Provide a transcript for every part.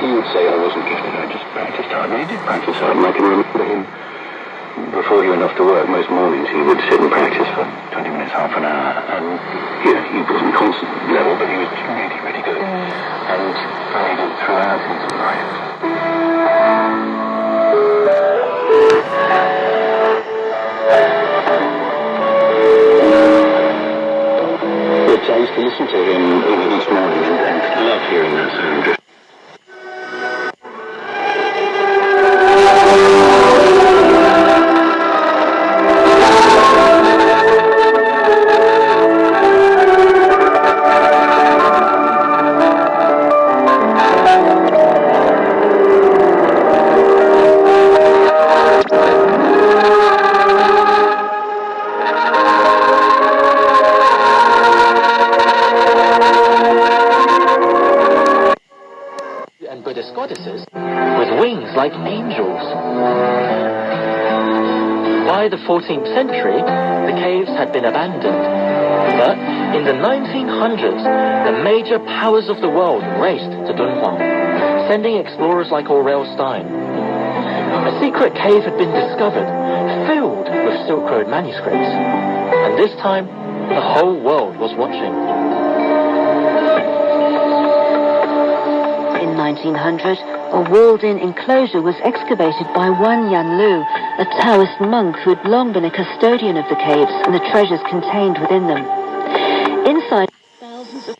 He would say I wasn't gifted, I just practiced hard. And he did practice hard, and I can remember him, before he went off to work, most mornings he would sit and practice for 20 minutes, half an hour, and, he wasn't constant level, but he was really, really good. And he did it throughout his life. But I used to listen to him each morning and love hearing that sound. Goddesses with wings like angels. By the 14th century, the caves had been abandoned. But in the 1900s, the major powers of the world raced to Dunhuang, sending explorers like Aurel Stein. A secret cave had been discovered, filled with Silk Road manuscripts. And this time, the whole world was watching. In 1900, a walled-in enclosure was excavated by Wan Yanlu, a Taoist monk who had long been a custodian of the caves and the treasures contained within them. Inside, thousands of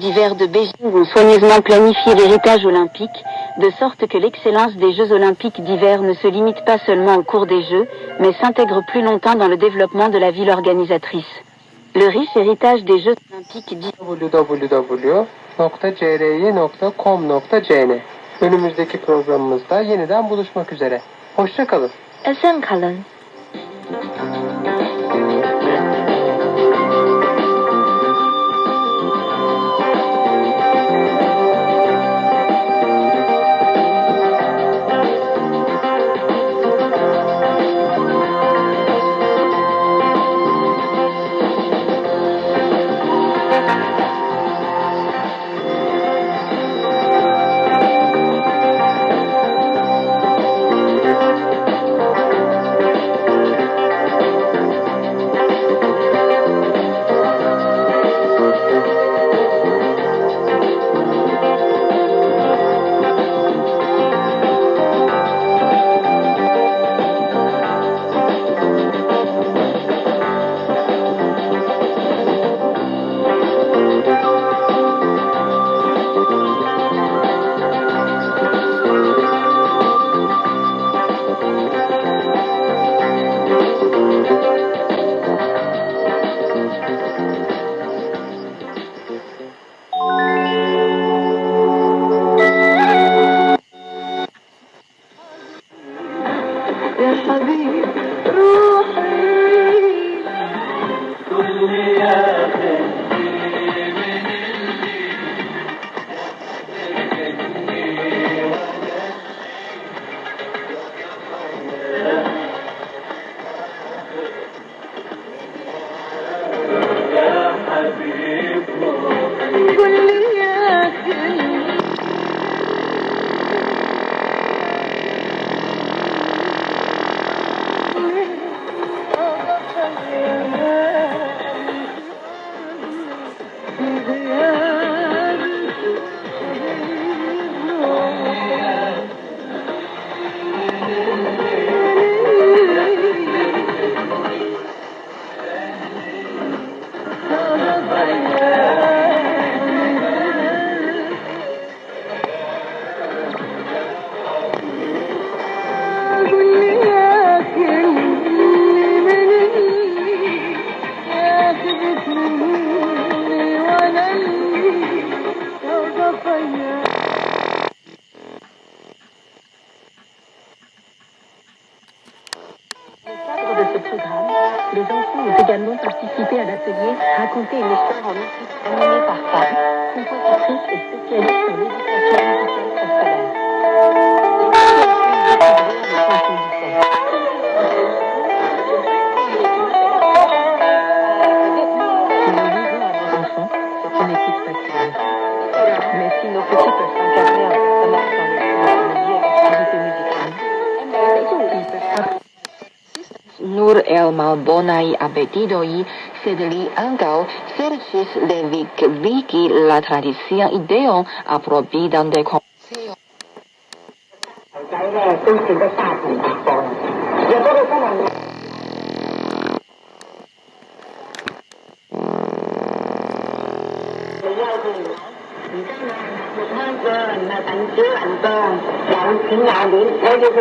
d'hiver de Beijing ont soigneusement planifié l'héritage olympique, de sorte que l'excellence des Jeux olympiques d'hiver ne se limite pas seulement au cours des Jeux, mais s'intègre plus longtemps dans le développement de la ville organisatrice. Le riche héritage des Jeux olympiques www.cry.com.cn Önümüzdeki programımızda yeniden buluşmak üzere. Hoşça kalın. Esen kalın. يا حبيب روحي كل يا Les enfants ont également participé à l'atelier Raconter une histoire en musique animée par Femme, compositrice et spécialiste en éducation musicale personnelle. C'est une écoute passive. Mais si nos petits peuvent s'incarner un personnage dans les activités musicales, ils peuvent Nur el malbonai apetitoi, sed li ankaŭ serĉis revigi la tradician ideon aprobidan de konscio. ใจแรกซึ่งถึงก็ทราบถึงตากอนเดี๋ยวก็ได้ขนาดนี้你看嘛，我看着那咱吃完饭，然后平常的，我就是。